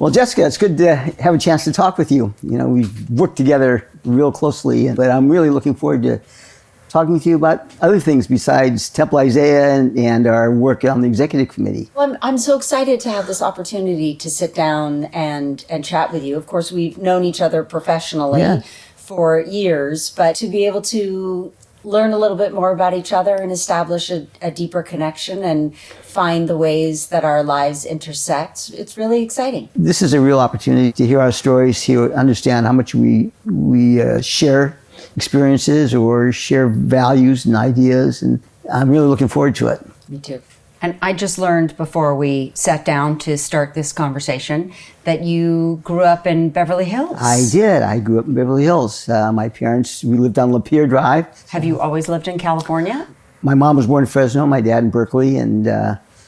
Well, Jessica, it's good to have a chance to talk with you. You know, we've worked together real closely, but I'm really looking forward to talking with you about other things besides Temple Isaiah and our work on the executive committee. Well, I'm so excited to have this opportunity to sit down and chat with you. Of course, we've known each other professionally for years, but to be able to learn a little bit more about each other and establish a deeper connection and find the ways that our lives intersect, it's really exciting. This is a real opportunity to hear our stories, understand how much we share experiences or share values and ideas, and I'm really looking forward to it. Me too. And I just learned before we sat down to start this conversation that you grew up in Beverly Hills. I did. I grew up in Beverly Hills. My parents, we lived on Lapeer Drive. Have you always lived in California? My mom was born in Fresno, my dad in Berkeley, and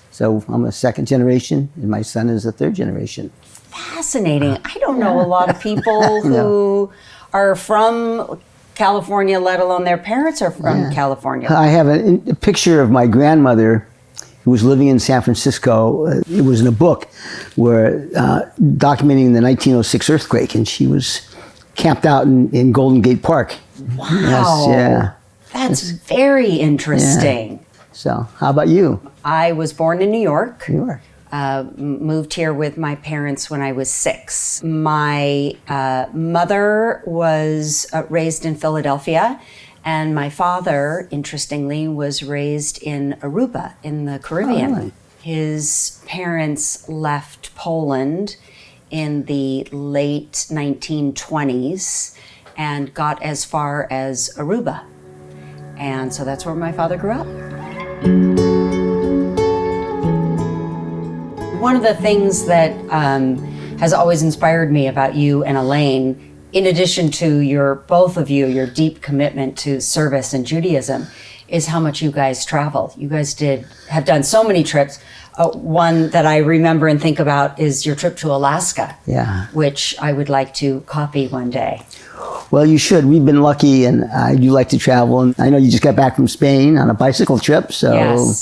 so I'm a second generation, and my son is a third generation. Fascinating. I don't know a lot of people who are from California, let alone their parents are from California. I have a picture of my grandmother who was living in San Francisco. It was in a book where documenting the 1906 earthquake, and she was camped out in Golden Gate Park. Wow. Yes, That's very interesting. Yeah. So, how about you? I was born in New York. New York. Moved here with my parents when I was 6. My mother was raised in Philadelphia, and my father, interestingly, was raised in Aruba in the Caribbean. Oh, really? His parents left Poland in the late 1920s and got as far as Aruba. And so that's where my father grew up. One of the things that has always inspired me about you and Elaine, in addition to both of you, your deep commitment to service and Judaism, is how much you guys travel. You guys have done so many trips. One that I remember and think about is your trip to Alaska, which I would like to copy one day. Well, you should. We've been lucky, and I do like to travel. And I know you just got back from Spain on a bicycle trip, so...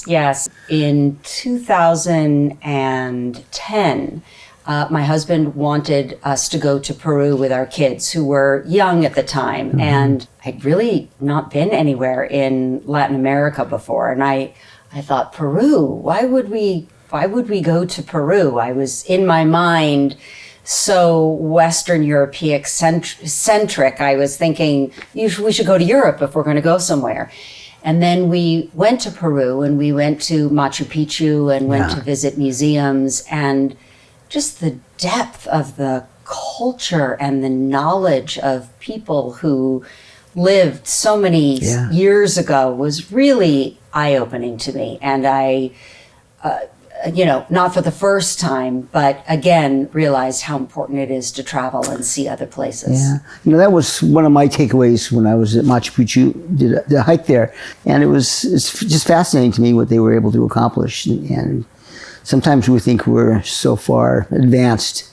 Yes. In 2010, my husband wanted us to go to Peru with our kids, who were young at the time. Mm-hmm. And I'd really not been anywhere in Latin America before. And I thought, Peru, why would we go to Peru? I was, in my mind, so Western European centric. I was thinking we should go to Europe if we're going to go somewhere. And then we went to Peru, and we went to Machu Picchu and went to visit museums, and just the depth of the culture and the knowledge of people who lived so many years ago was really eye-opening to me. And I, not for the first time, but again, realized how important it is to travel and see other places. Yeah, that was one of my takeaways when I was at Machu Picchu, did a hike there. And it's just fascinating to me what they were able to accomplish. And sometimes we think we're so far advanced,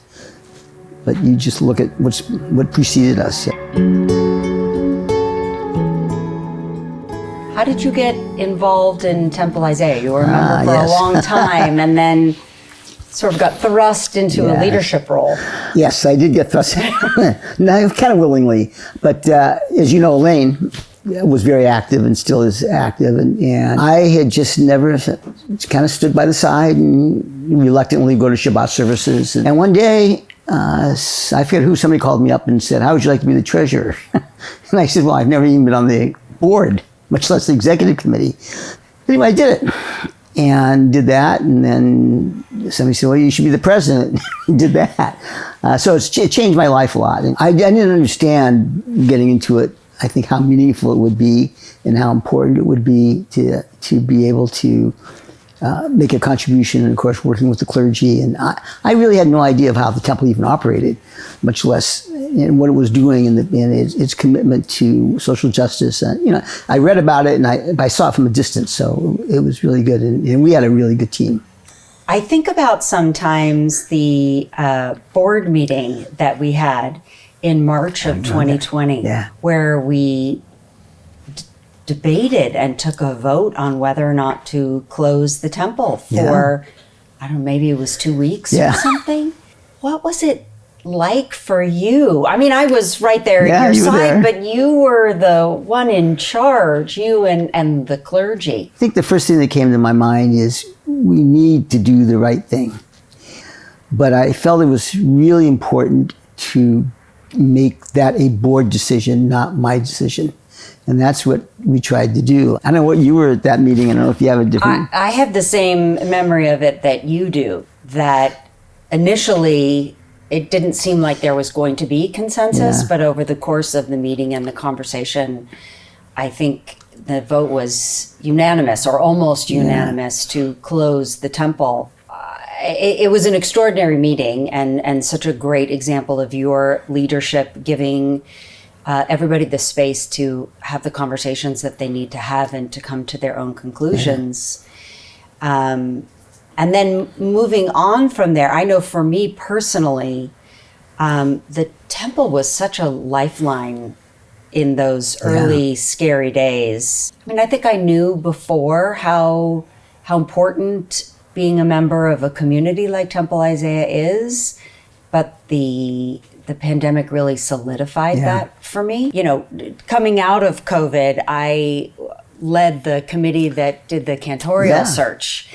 but you just look at what preceded us. How did you get involved in Temple Isaiah? You were a member for a long time, and then sort of got thrust into a leadership role. Yes, I did get thrust. No, kind of willingly. But as you know, Elaine was very active and still is active. And I had just never kind of stood by the side and reluctantly go to Shabbat services. And one day, I forget who, somebody called me up and said, "How would you like to be the treasurer?" And I said, "Well, I've never even been on the board, much less the executive committee." Anyway, I did it and did that. And then somebody said, "Well, you should be the president." Did that. So it changed my life a lot. And I didn't understand getting into it, I think, how meaningful it would be and how important it would be to be able to make a contribution, and of course working with the clergy. And I really had no idea of how the temple even operated, much less in what it was doing in its commitment to social justice. And I read about it, and I saw it from a distance, so it was really good, and we had a really good team. I think about sometimes the board meeting that we had in March of 2020, where we debated and took a vote on whether or not to close the temple for, I don't know, maybe it was 2 weeks or something. what was it like for you? I mean, I was right there Yeah, at your you were side, there. but you were the one in charge, you and the clergy. I think the first thing that came to my mind is we need to do the right thing. But I felt it was really important to make that a board decision, not my decision. And that's what we tried to do. I don't know what you were at that meeting. I don't know if you have a different... I have the same memory of it that you do, that initially it didn't seem like there was going to be consensus, Yeah. but over the course of the meeting and the conversation, I think the vote was unanimous or almost unanimous to close the temple. It was an extraordinary meeting and such a great example of your leadership, giving everybody the space to have the conversations that they need to have and to come to their own conclusions. And then moving on from there, I know for me personally, the temple was such a lifeline in those early scary days. I mean, I think I knew before how important being a member of a community like Temple Isaiah is, but the pandemic really solidified that for me. You know, coming out of COVID, I led the committee that did the cantorial search,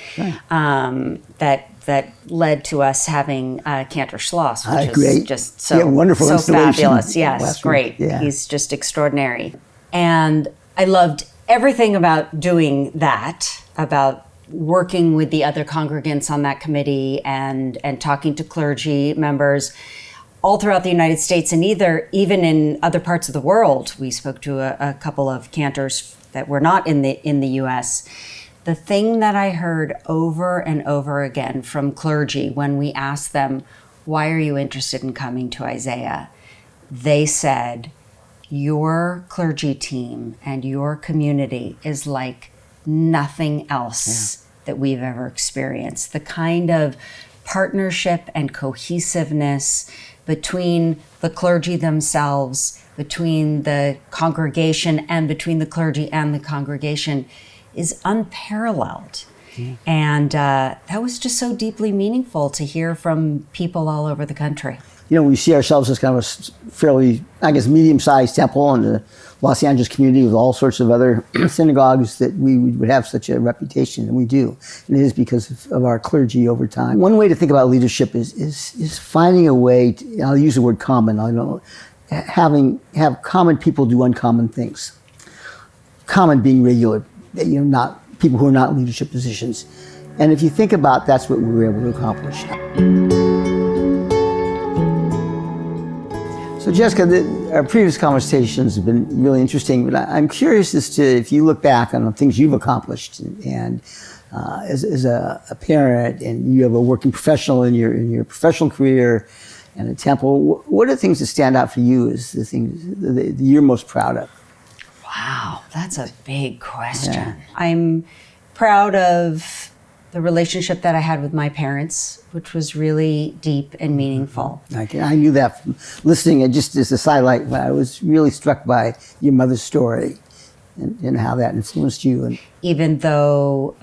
that led to us having Cantor Schloss, which is just so, wonderful so installation fabulous. Yes, last great. week. Yeah. He's just extraordinary. And I loved everything about doing that, about working with the other congregants on that committee and talking to clergy members all throughout the United States and even in other parts of the world. We spoke to a couple of cantors that were not in the U.S. The thing that I heard over and over again from clergy when we asked them, why are you interested in coming to Isaiah? They said, your clergy team and your community is like nothing else that we've ever experienced. The kind of partnership and cohesiveness between the clergy themselves, between the congregation, and between the clergy and the congregation is unparalleled. And that was just so deeply meaningful to hear from people all over the country. You know, we see ourselves as kind of a fairly, I guess, medium-sized temple in the Los Angeles community with all sorts of other synagogues that we would have such a reputation, and we do. And it is because of our clergy over time. One way to think about leadership is finding a way to, I'll use the word common, I don't know, have common people do uncommon things. Common being regular, you know, not people who are not in leadership positions. And if you think about that's what we were able to accomplish. So Jessica, our previous conversations have been really interesting, but I'm curious as to if you look back on the things you've accomplished and as a parent, and you have a working professional in your professional career and a temple, what are the things that stand out for you as the things that you're most proud of? Wow, that's a big question. Yeah. I'm proud of the relationship that I had with my parents, which was really deep and meaningful. I knew that from listening, and just as a sidelight, I was really struck by your mother's story and how that influenced you. And even though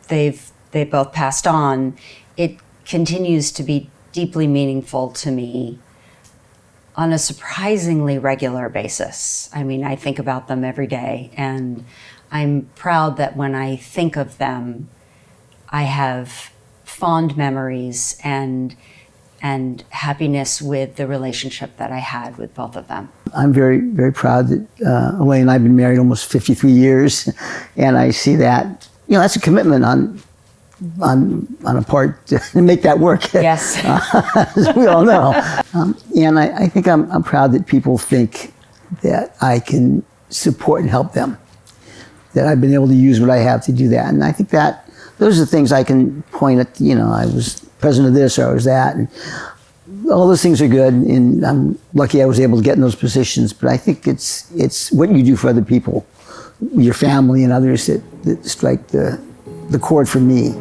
they both passed on, it continues to be deeply meaningful to me on a surprisingly regular basis. I mean, I think about them every day, and I'm proud that when I think of them, I have fond memories and happiness with the relationship that I had with both of them. I'm very, very proud that Elaine and I have been married almost 53 years, and I see that, you know, that's a commitment on a part to make that work. Yes. As we all know. And I think I'm proud that people think that I can support and help them, that I've been able to use what I have to do that. And I think that those are the things I can point at, you know, I was president of this or I was that. And all those things are good, and I'm lucky I was able to get in those positions. But I think it's what you do for other people, your family and others that strike the chord for me.